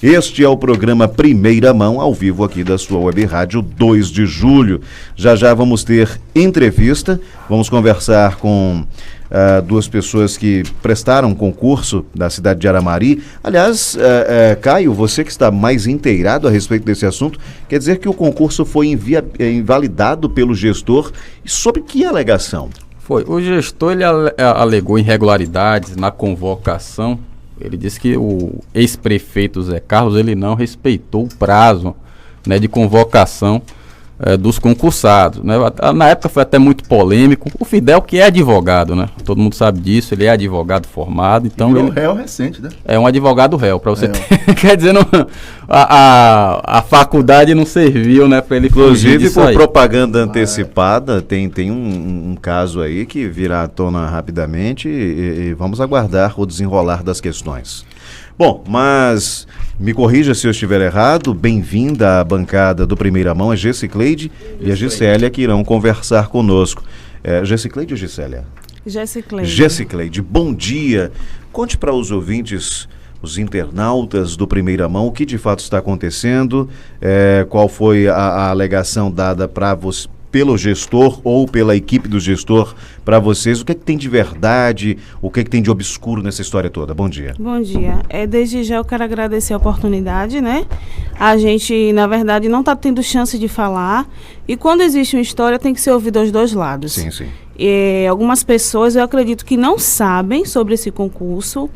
Este é o programa Primeira Mão, ao vivo aqui da sua web rádio 2 de julho. Já já vamos ter entrevista, vamos conversar com duas pessoas que prestaram concurso da cidade de Aramari. Aliás, Caio, você que está mais inteirado a respeito desse assunto, quer dizer que o concurso foi invalidado pelo gestor, e sob que alegação? Foi. O gestor ele alegou irregularidades na convocação. Ele disse que o ex-prefeito Zé Carlos ele não respeitou o prazo, né, de convocação dos concursados, né? Na época foi até muito polêmico. O Fidel, que é advogado, né? Todo mundo sabe disso, ele é advogado formado. Então ele réu recente, né? É um advogado réu, para você ter. Quer dizer, a faculdade não serviu, né, para ele fugir disso. Inclusive, por aí. Propaganda antecipada, tem um caso aí que virá à tona rapidamente e vamos aguardar o desenrolar das questões. Bom, mas me corrija se eu estiver errado, bem-vinda à bancada do Primeira Mão, a Gessicleide e a Gisélia, que irão conversar conosco. Gessicleide ou Gisélia? Gessicleide. Gessicleide, bom dia. Conte para os ouvintes, os internautas do Primeira Mão, o que de fato está acontecendo, qual foi a alegação dada para você, pelo gestor ou pela equipe do gestor para vocês, o que é que tem de verdade, o que é que tem de obscuro nessa história toda? Bom dia. Bom dia. Desde já eu quero agradecer a oportunidade, né? A gente, na verdade, não está tendo chance de falar, e quando existe uma história tem que ser ouvida aos dois lados. Sim, sim. Algumas pessoas, eu acredito que não sabem sobre esse concurso.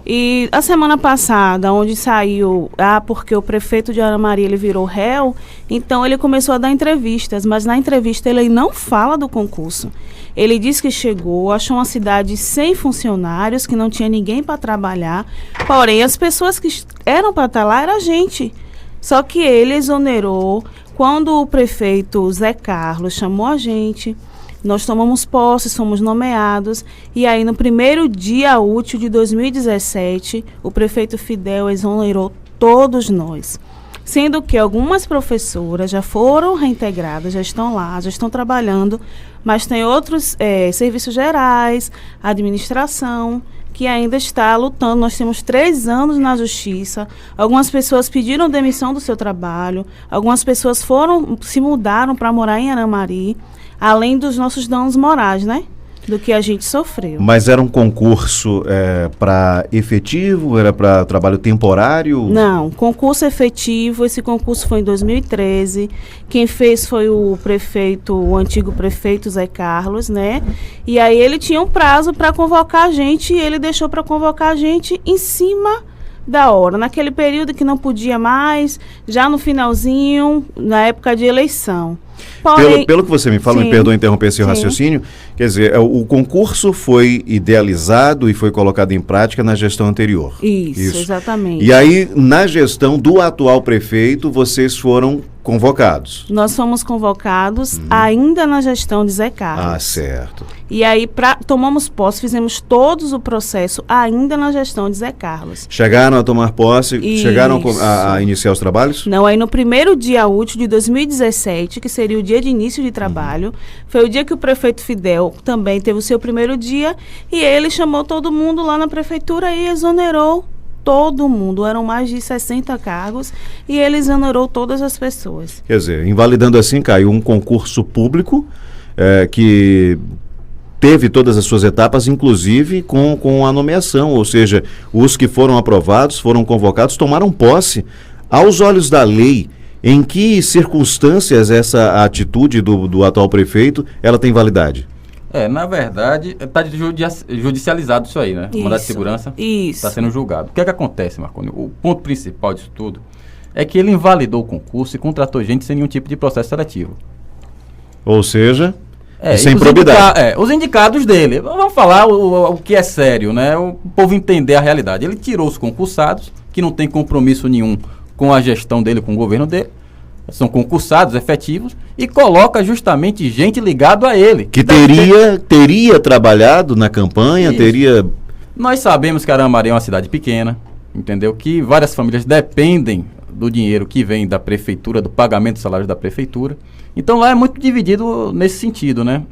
E a semana passada, onde saiu, porque o prefeito de Aramari ele virou réu, então ele começou a dar entrevistas, mas na entrevista ele não fala do concurso. Ele diz que chegou, achou uma cidade sem funcionários, que não tinha ninguém para trabalhar, porém as pessoas que eram para estar lá era a gente. Só que ele exonerou. Quando o prefeito Zé Carlos chamou a gente, nós tomamos posse, somos nomeados, e aí no primeiro dia útil de 2017, o prefeito Fidel exonerou todos nós. Sendo que algumas professoras já foram reintegradas, já estão lá, já estão trabalhando, mas tem outros serviços gerais, administração, que ainda está lutando. Nós temos 3 anos na justiça, algumas pessoas pediram demissão do seu trabalho, algumas pessoas se mudaram para morar em Aramari, além dos nossos danos morais, né? Do que a gente sofreu. Mas era um concurso para efetivo? Era para trabalho temporário? Não, concurso efetivo. Esse concurso foi em 2013. Quem fez foi o antigo prefeito Zé Carlos, né? E aí ele tinha um prazo para convocar a gente, e ele deixou para convocar a gente em cima da hora, naquele período que não podia mais, já no finalzinho, na época de eleição. Porém, pelo que você me fala, me perdoe interromper esse raciocínio, quer dizer, o concurso foi idealizado e foi colocado em prática na gestão anterior. Isso, exatamente. E aí, na gestão do atual prefeito, vocês foram convocados? Nós fomos convocados ainda na gestão de Zé Carlos. Ah, certo. E aí, tomamos posse, fizemos todos o processo ainda na gestão de Zé Carlos. Chegaram a tomar posse, Isso. chegaram a iniciar os trabalhos? Não, aí no primeiro dia útil de 2017, que seria o dia de início de trabalho, foi o dia que o prefeito Fidel também teve o seu primeiro dia, e ele chamou todo mundo lá na prefeitura e exonerou todo mundo. Eram mais de 60 cargos e ele exonerou todas as pessoas. Quer dizer, invalidando assim, caiu um concurso público que teve todas as suas etapas, inclusive com a nomeação, ou seja, os que foram aprovados, foram convocados, tomaram posse. Aos olhos da lei, em que circunstâncias essa atitude do atual prefeito, ela tem validade? Na verdade, está judicializado isso aí, né? O mandado de segurança está sendo julgado. O que é que acontece, Marconi? O ponto principal disso tudo é que ele invalidou o concurso e contratou gente sem nenhum tipo de processo seletivo. Ou seja, sem probidade. Os indicados dele. Vamos falar o que é sério, né? O povo entender a realidade. Ele tirou os concursados, que não tem compromisso nenhum com a gestão dele, com o governo dele. São concursados efetivos, e coloca justamente gente ligado a ele. Que teria trabalhado na campanha, Nós sabemos que Aramari é uma cidade pequena, entendeu? Que várias famílias dependem do dinheiro que vem da prefeitura, do pagamento do salário da prefeitura. Então lá é muito dividido nesse sentido, né?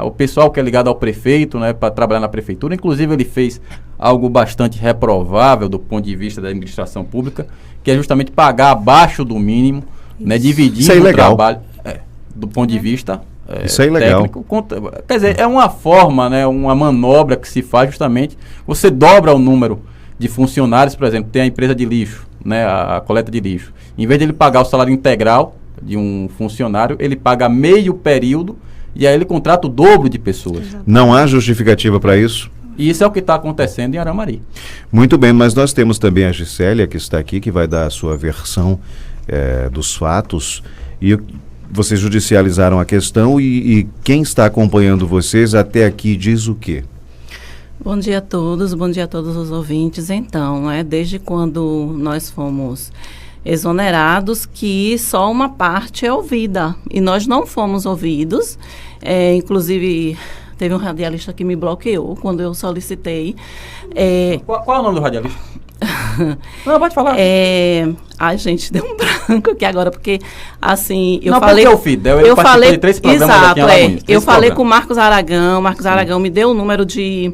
O pessoal que é ligado ao prefeito, né, para trabalhar na prefeitura, inclusive ele fez algo bastante reprovável do ponto de vista da administração pública, que é justamente pagar abaixo do mínimo, né, dividindo o trabalho do ponto de vista isso é ilegal. Técnico. Quer dizer, é uma forma, né, uma manobra que se faz justamente, você dobra o número de funcionários, por exemplo, tem a empresa de lixo, né, a coleta de lixo. Em vez de ele pagar o salário integral de um funcionário, ele paga meio período e aí ele contrata o dobro de pessoas. Não há justificativa para isso? E isso é o que está acontecendo em Aramari. Muito bem, mas nós temos também a Gisélia, que está aqui, que vai dar a sua versão dos fatos. E vocês judicializaram a questão e quem está acompanhando vocês até aqui diz o quê? Bom dia a todos os ouvintes. Então, desde quando nós fomos exonerados, que só uma parte é ouvida. E nós não fomos ouvidos. Inclusive, teve um radialista que me bloqueou quando eu solicitei. Qual é o nome do radialista? Não, pode falar. Ai, gente, deu um branco aqui agora, porque assim, eu falei... Porque o Fidel, ele participou de 3 programas aqui em Alagoinhas. Eu falei com o Marcos Aragão me deu o número de...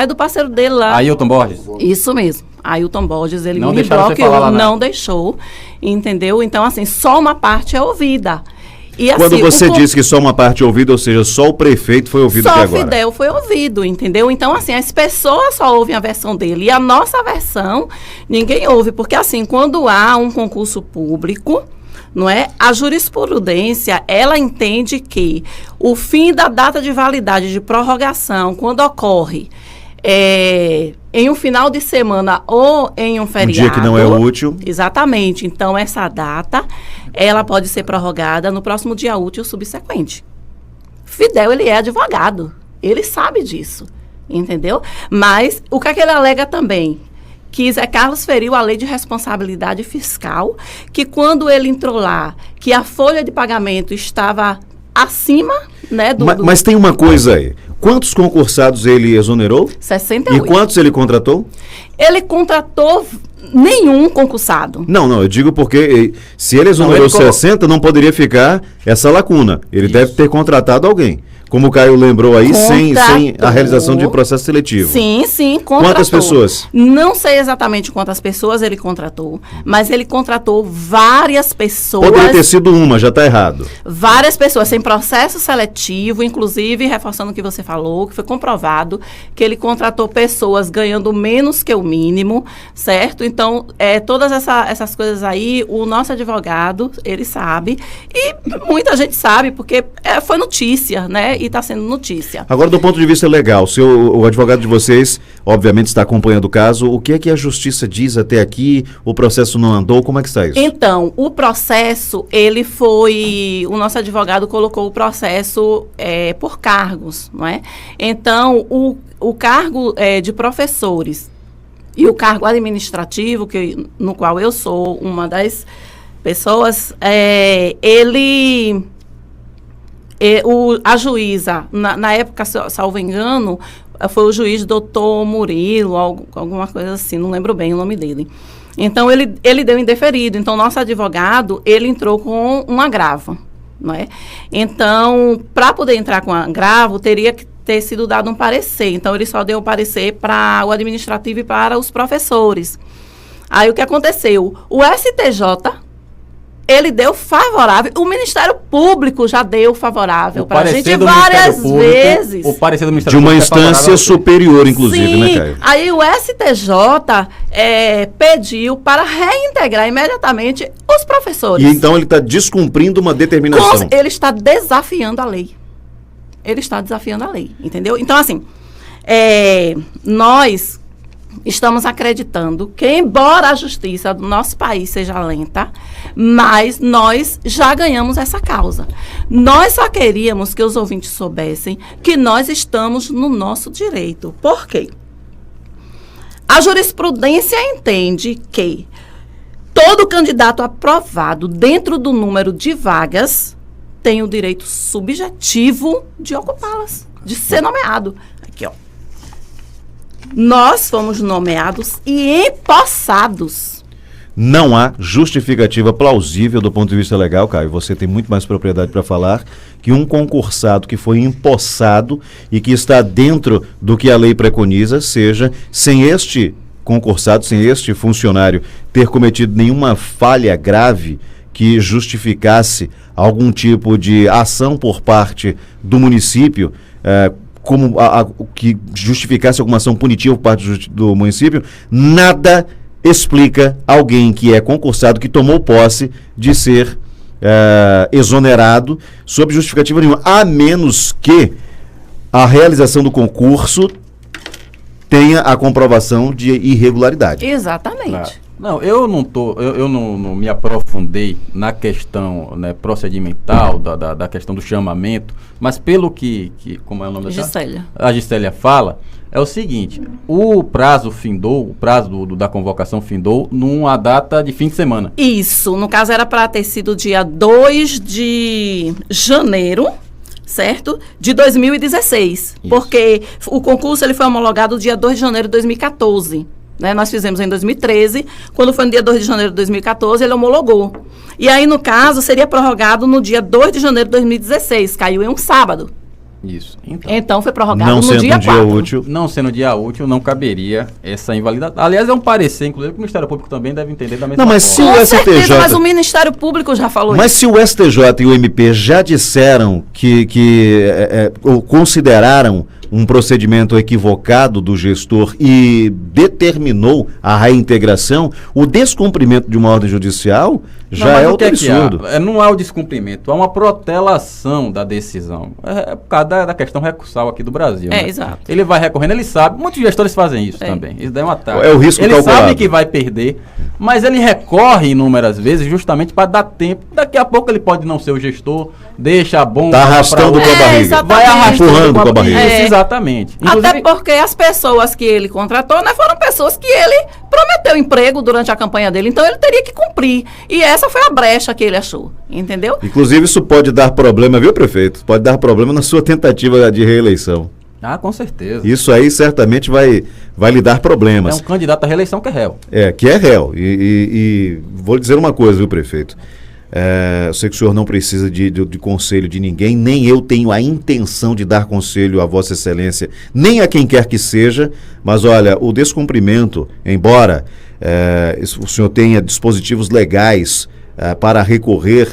do parceiro dele lá. Ailton Borges? Isso mesmo. Ailton Borges, ele não me bloqueou, não deixou, entendeu? Então, assim, só uma parte é ouvida. E, assim, quando você disse que só uma parte é ouvida, ou seja, só o prefeito foi ouvido até agora? Só o Fidel foi ouvido, entendeu? Então, assim, as pessoas só ouvem a versão dele. E a nossa versão, ninguém ouve. Porque, assim, quando há um concurso público, não é? A jurisprudência, ela entende que o fim da data de validade de prorrogação, quando ocorre em um final de semana ou em um feriado... Um dia que não é útil. Exatamente. Então, essa data, ela pode ser prorrogada no próximo dia útil subsequente. Fidel, ele é advogado. Ele sabe disso, entendeu? Mas, o que é que ele alega também? Que Zé Carlos feriu a lei de responsabilidade fiscal, que quando ele entrou lá, que a folha de pagamento estava acima, né? Mas tem uma coisa aí. Quantos concursados ele exonerou? 68. E quantos ele contratou? Ele contratou nenhum concursado. Não, eu digo porque se ele exonerou 60, não poderia ficar essa lacuna. Ele deve ter contratado alguém. Como o Caio lembrou aí, sem a realização de processo seletivo. Sim, contratou. Quantas pessoas? Não sei exatamente quantas pessoas ele contratou, mas ele contratou várias pessoas. Poderia ter sido uma, já está errado. Várias pessoas, sem processo seletivo, inclusive, reforçando o que você falou, que foi comprovado que ele contratou pessoas ganhando menos que o mínimo, certo? Então, todas essas coisas aí, o nosso advogado, ele sabe, e muita gente sabe, porque foi notícia, né? E está sendo notícia. Agora, do ponto de vista legal, o advogado de vocês, obviamente, está acompanhando o caso. O que é que a justiça diz até aqui? O processo não andou? Como é que está isso? Então, o processo, ele foi... O nosso advogado colocou o processo por cargos, não é? Então, o cargo de professores e o cargo administrativo, no qual eu sou uma das pessoas, a juíza, na época, salvo engano, foi o juiz doutor Murilo, alguma coisa assim, não lembro bem o nome dele. Então, ele deu indeferido. Então, nosso advogado, ele entrou com um agravo, não é? Então, para poder entrar com agravo, teria que ter sido dado um parecer. Então, ele só deu o parecer para o administrativo e para os professores. Aí, o que aconteceu? O STJ... ele deu favorável, o Ministério Público já deu favorável para a gente várias vezes. O parecer do Ministério Público de uma instância superior, inclusive, sim, né, Caio? Aí o STJ pediu para reintegrar imediatamente os professores. E então ele está descumprindo uma determinação. Ele está desafiando a lei. Ele está desafiando a lei, entendeu? Então, assim, nós... estamos acreditando que, embora a justiça do nosso país seja lenta, mas nós já ganhamos essa causa. Nós só queríamos que os ouvintes soubessem que nós estamos no nosso direito. Por quê? A jurisprudência entende que todo candidato aprovado dentro do número de vagas tem o direito subjetivo de ocupá-las, de ser nomeado. Aqui, ó. Nós fomos nomeados e empossados. Não há justificativa plausível do ponto de vista legal, Caio, você tem muito mais propriedade para falar, que um concursado que foi empossado e que está dentro do que a lei preconiza, seja, sem este concursado, sem este funcionário ter cometido nenhuma falha grave que justificasse algum tipo de ação por parte do município, como que justificasse alguma ação punitiva por parte do município, nada explica alguém que é concursado, que tomou posse, de ser exonerado sob justificativa nenhuma, a menos que a realização do concurso tenha a comprovação de irregularidade. Exatamente. Claro. Não, eu não me aprofundei na questão, né, procedimental, da questão do chamamento, mas pelo que como é o nome da Gisélia. A Gisélia fala, é o seguinte: o prazo findou, o prazo da convocação findou numa data de fim de semana. Isso, no caso era para ter sido dia 2 de janeiro, certo? De 2016, isso. Porque o concurso ele foi homologado dia 2 de janeiro de 2014. Né, nós fizemos em 2013, quando foi no dia 2 de janeiro de 2014, ele homologou. E aí, no caso, seria prorrogado no dia 2 de janeiro de 2016, caiu em um sábado. Isso. Então foi prorrogado não no sendo dia 4. útil. Não sendo dia útil, não caberia essa invalidade. Aliás, é um parecer, inclusive, que o Ministério Público também deve entender da mesma forma. Mas se o Com STJ... certeza, mas o Ministério Público já falou Mas isso. se o STJ e o MP já disseram ou consideraram um procedimento equivocado do gestor e determinou a reintegração, o descumprimento de uma ordem judicial já é outro absurdo. Não há o descumprimento, há uma protelação da decisão. É por causa da questão recursal aqui do Brasil. Né? Exato. Ele vai recorrendo, ele sabe, muitos gestores fazem isso também. Isso daí é uma tática. É o risco ele calculado. sabe que vai perder, mas ele recorre inúmeras vezes justamente para dar tempo. Daqui a pouco ele pode não ser o gestor, deixa a bomba. Está arrastando com a barriga. Exatamente. Vai arrastando empurrando com a barriga. Isso, exatamente. Até porque as pessoas que ele contratou, né, foram pessoas que ele prometeu emprego durante a campanha dele, então ele teria que cumprir. E essa foi a brecha que ele achou, entendeu? Inclusive isso pode dar problema, viu, prefeito? Pode dar problema na sua tentativa de reeleição. Ah, com certeza. Isso aí certamente vai lhe dar problemas. É um candidato à reeleição que é réu. Que é réu. E vou lhe dizer uma coisa, viu, prefeito? Eu sei que o senhor não precisa de conselho de ninguém, nem eu tenho a intenção de dar conselho a Vossa Excelência, nem a quem quer que seja, mas olha, o descumprimento, embora o senhor tenha dispositivos legais para recorrer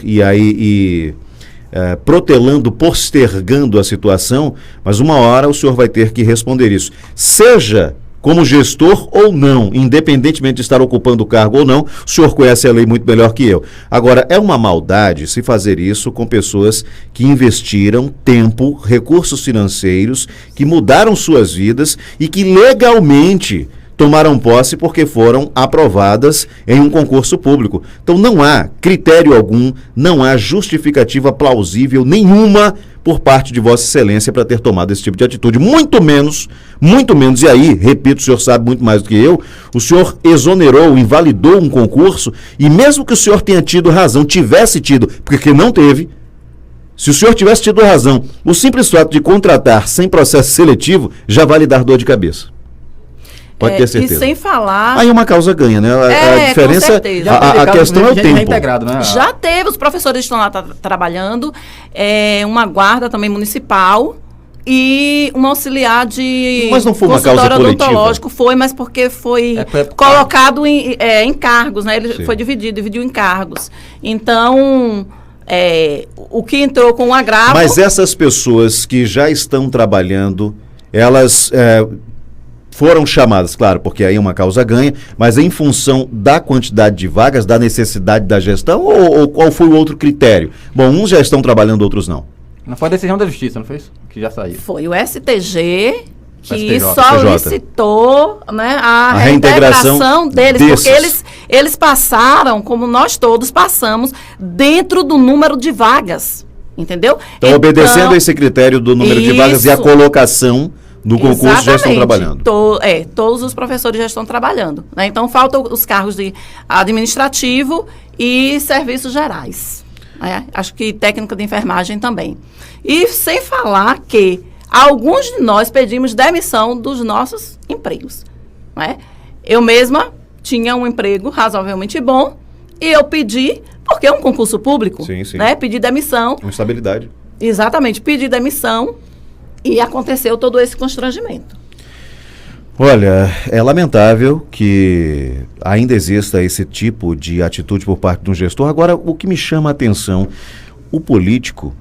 protelando, postergando a situação, mas uma hora o senhor vai ter que responder isso. Seja como gestor ou não, independentemente de estar ocupando o cargo ou não, o senhor conhece a lei muito melhor que eu. Agora, é uma maldade se fazer isso com pessoas que investiram tempo, recursos financeiros, que mudaram suas vidas e que legalmente tomaram posse porque foram aprovadas em um concurso público. Então não há critério algum, não há justificativa plausível nenhuma por parte de Vossa Excelência para ter tomado esse tipo de atitude, muito menos, e aí, repito, o senhor sabe muito mais do que eu, o senhor exonerou, invalidou um concurso, e mesmo que o senhor tenha tido razão, tivesse tido, porque não teve, se o senhor tivesse tido razão, o simples fato de contratar sem processo seletivo já vai lhe dar dor de cabeça. Pode ter certeza. E sem falar... Aí uma causa ganha, né? A diferença, com certeza. a questão é o tempo. Né? Já teve, os professores estão lá trabalhando, uma guarda também municipal e um auxiliar de... Mas não foi uma causa coletiva? Odontológico, foi, mas porque foi colocado em cargos, né? Ele foi dividiu em cargos. Então... o que entrou com o agravo... Mas essas pessoas que já estão trabalhando, elas... foram chamadas, claro, porque aí é uma causa ganha, mas em função da quantidade de vagas, da necessidade da gestão, ou qual foi o outro critério? Bom, uns já estão trabalhando, outros não. Não foi a decisão da Justiça, não foi isso? Que já saiu. Foi o STG que STJ. solicitou, né, a reintegração deles, porque eles passaram, como nós todos passamos, dentro do número de vagas, entendeu? Então, obedecendo esse critério do número de vagas e a colocação no concurso, já estão trabalhando. Todos os professores já estão trabalhando. Né? Então, faltam os cargos de administrativo e serviços gerais. Acho que técnica de enfermagem também. E sem falar que alguns de nós pedimos demissão dos nossos empregos. Né? Eu mesma tinha um emprego razoavelmente bom e eu pedi, porque é um concurso público, Sim, sim. né? Pedi demissão. Uma estabilidade. Exatamente, pedi demissão e aconteceu todo esse constrangimento. Olha, é lamentável que ainda exista esse tipo de atitude por parte de um gestor. Agora, o que me chama a atenção, o político,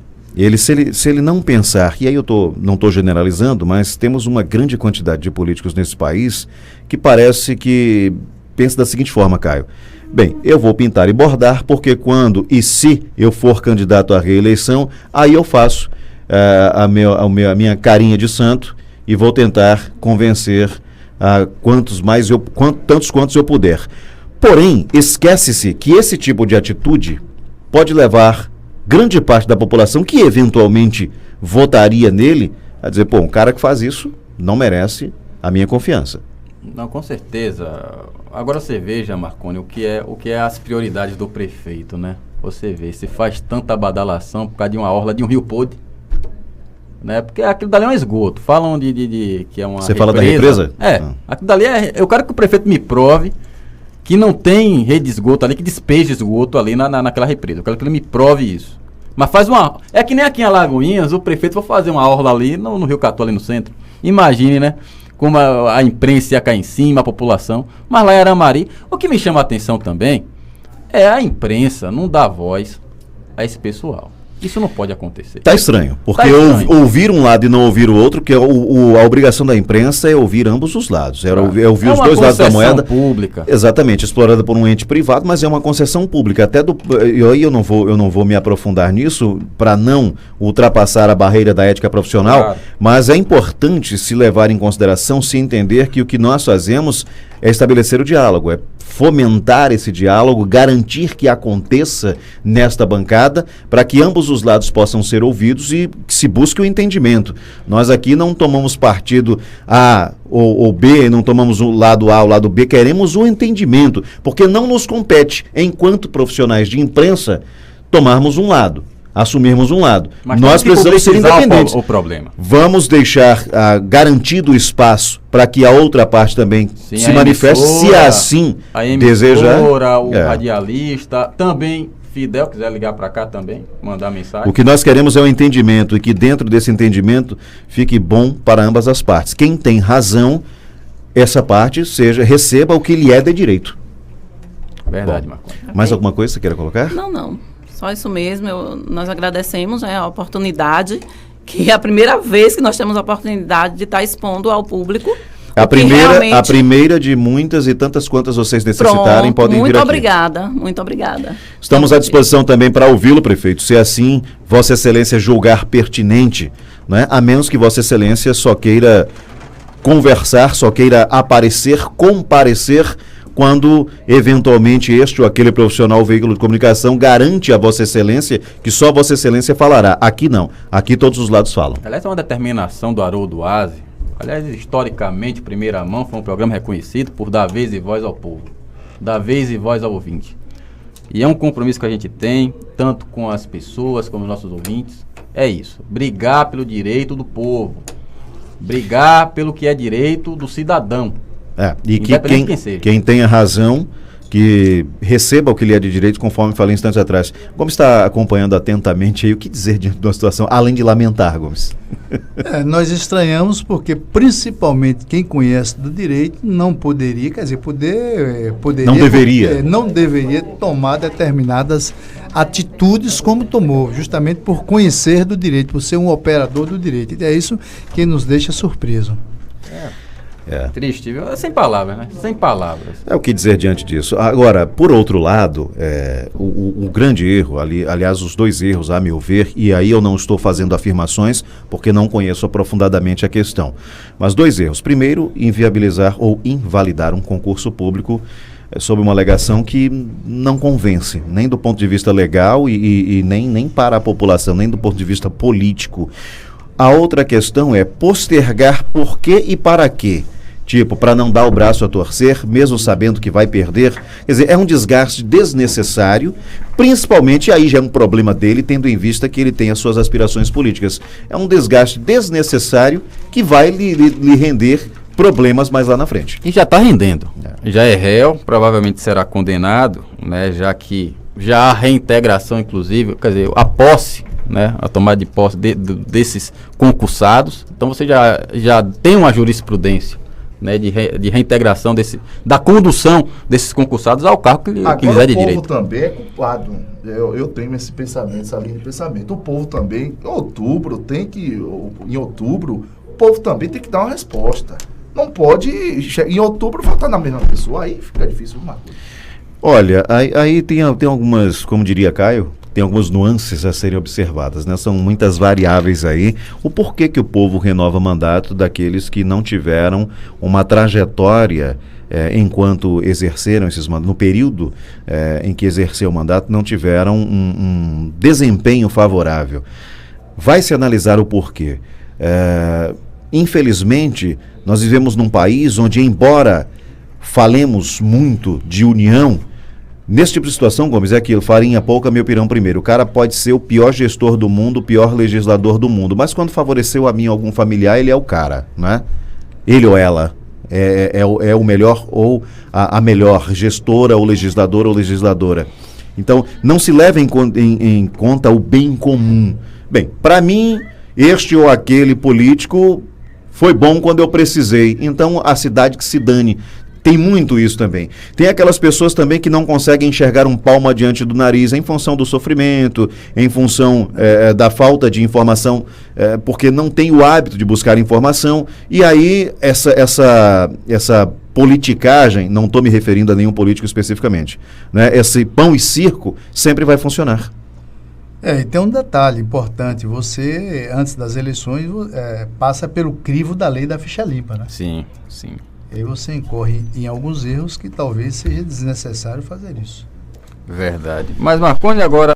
se ele não pensar, e aí não estou generalizando, mas temos uma grande quantidade de políticos nesse país que parece que pensa da seguinte forma, Caio. Bem, eu vou pintar e bordar porque quando e se eu for candidato à reeleição, aí eu faço a minha carinha de santo e vou tentar convencer tantos quantos eu puder. Porém, esquece-se que esse tipo de atitude pode levar grande parte da população que eventualmente votaria nele a dizer, pô, um cara que faz isso não merece a minha confiança. Não, com certeza. Agora você veja, Marconi, o que é as prioridades do prefeito, né? Você vê, se faz tanta badalação por causa de uma orla de um rio podre, né? Porque aquilo dali é um esgoto. Falam de que é uma Você represa. fala da represa? Aquilo dali eu quero que o prefeito me prove que não tem rede de esgoto ali, que despeja esgoto ali naquela represa. Eu quero que ele me prove isso. Mas faz uma... É que nem aqui em Alagoinhas, o prefeito for fazer uma orla ali no Rio Catu, ali no centro. Imagine, né? Como a imprensa ia cair em cima, a população. Mas lá em Aramari, o que me chama a atenção também é a imprensa não dar voz a esse pessoal. Isso não pode acontecer. Tá estranho, porque ouvir um lado e não ouvir o outro, que a obrigação da imprensa é ouvir ambos os lados. É ouvir os dois lados da moeda. Pública. Exatamente, explorada por um ente privado, mas é uma concessão pública. Até e aí eu não vou me aprofundar nisso para não ultrapassar a barreira da ética profissional, claro. Mas é importante se levar em consideração, se entender que o que nós fazemos é estabelecer o diálogo, é fomentar esse diálogo, garantir que aconteça nesta bancada, para que ambos os lados possam ser ouvidos e que se busque o entendimento. Nós aqui não tomamos partido A ou B, não tomamos o lado A ou o lado B, queremos o entendimento, porque não nos compete, enquanto profissionais de imprensa, tomarmos um lado. Assumirmos um lado. Mas nós precisamos ser independentes. O problema. Vamos deixar garantido o espaço para que a outra parte também se manifeste, se assim desejar. O radialista, também Fidel, quiser ligar para cá também, mandar mensagem. O que nós queremos é o entendimento e que dentro desse entendimento fique bom para ambas as partes. Quem tem razão, essa parte receba o que lhe é de direito. Verdade, Marconi. Mais alguma coisa que você queira colocar? Não. Só isso mesmo, nós agradecemos a oportunidade, que é a primeira vez que nós temos a oportunidade de estar expondo ao público. A primeira de muitas e tantas quantas vocês necessitarem podem vir aqui. Muito obrigada. Estamos à disposição também para ouvi-lo, prefeito, se assim Vossa Excelência julgar pertinente, né? A menos que Vossa Excelência só queira conversar, só queira comparecer, quando eventualmente este ou aquele profissional ou veículo de comunicação garante a Vossa Excelência que só Vossa Excelência falará. Aqui não. Aqui todos os lados falam. Aliás, é uma determinação do Haroldo Aze. Aliás, historicamente, primeira mão, foi um programa reconhecido por dar vez e voz ao povo. Dar vez e voz ao ouvinte. E é um compromisso que a gente tem, tanto com as pessoas como os nossos ouvintes. É isso. Brigar pelo direito do povo. Brigar pelo que é direito do cidadão. E que quem tenha razão, que receba o que lhe é de direito, conforme falei instantes atrás. Gomes está acompanhando atentamente aí, o que dizer diante de uma situação, além de lamentar, Gomes? Nós estranhamos porque, principalmente, quem conhece do direito não poderia, poderia, não deveria tomar determinadas atitudes como tomou, justamente por conhecer do direito, por ser um operador do direito. E é isso que nos deixa surpreso. Triste, viu? Sem palavras, né? Sem palavras. É o que dizer diante disso. Agora, por outro lado, o grande erro, aliás, os dois erros, a meu ver, e aí eu não estou fazendo afirmações, porque não conheço aprofundadamente a questão, mas dois erros. Primeiro, inviabilizar ou invalidar um concurso público sob uma alegação que não convence, nem do ponto de vista legal e nem para a população, nem do ponto de vista político. A outra questão é postergar por quê e para quê. Tipo, para não dar o braço a torcer, mesmo sabendo que vai perder. Quer dizer, é um desgaste desnecessário, principalmente, aí já é um problema dele, tendo em vista que ele tem as suas aspirações políticas. É um desgaste desnecessário que vai lhe render problemas mais lá na frente. E já está rendendo. Já é réu, provavelmente será condenado, né, já que já há reintegração, inclusive, quer dizer, a posse, né, a tomada de posse desses concursados. Então você já tem uma jurisprudência, né, de reintegração da condução desses concursados ao cargo que lhes é de direito. O povo também é culpado. Eu tenho esse pensamento, essa linha de pensamento. O povo também, em outubro, o povo também tem que dar uma resposta. Não pode, em outubro, votar na mesma pessoa. Aí fica difícil uma coisa. Olha, aí tem algumas, como diria Caio, tem algumas nuances a serem observadas, né? São muitas variáveis aí. O porquê que o povo renova mandato daqueles que não tiveram uma trajetória enquanto exerceram esses mandatos, no período em que exerceu o mandato, não tiveram um desempenho favorável. Vai se analisar o porquê. Infelizmente, nós vivemos num país onde, embora falemos muito de união, nesse tipo de situação, Gomes, é aquilo, farinha pouca, meu pirão primeiro. O cara pode ser o pior gestor do mundo, o pior legislador do mundo, mas quando favoreceu a mim algum familiar, ele é o cara, né? Ele ou ela é o melhor ou a melhor gestora ou legislador ou legisladora. Então, não se leva em conta o bem comum. Bem, para mim, este ou aquele político foi bom quando eu precisei, então a cidade que se dane. Tem muito isso também. Tem aquelas pessoas também que não conseguem enxergar um palmo adiante do nariz em função do sofrimento, em função da falta de informação, porque não tem o hábito de buscar informação. E aí essa politicagem, não estou me referindo a nenhum político especificamente, né? Esse pão e circo sempre vai funcionar. E tem um detalhe importante, você, antes das eleições, passa pelo crivo da lei da ficha limpa, né? Sim, sim. E aí você incorre em alguns erros que talvez seja desnecessário fazer isso. Verdade. Mas, Marconi, agora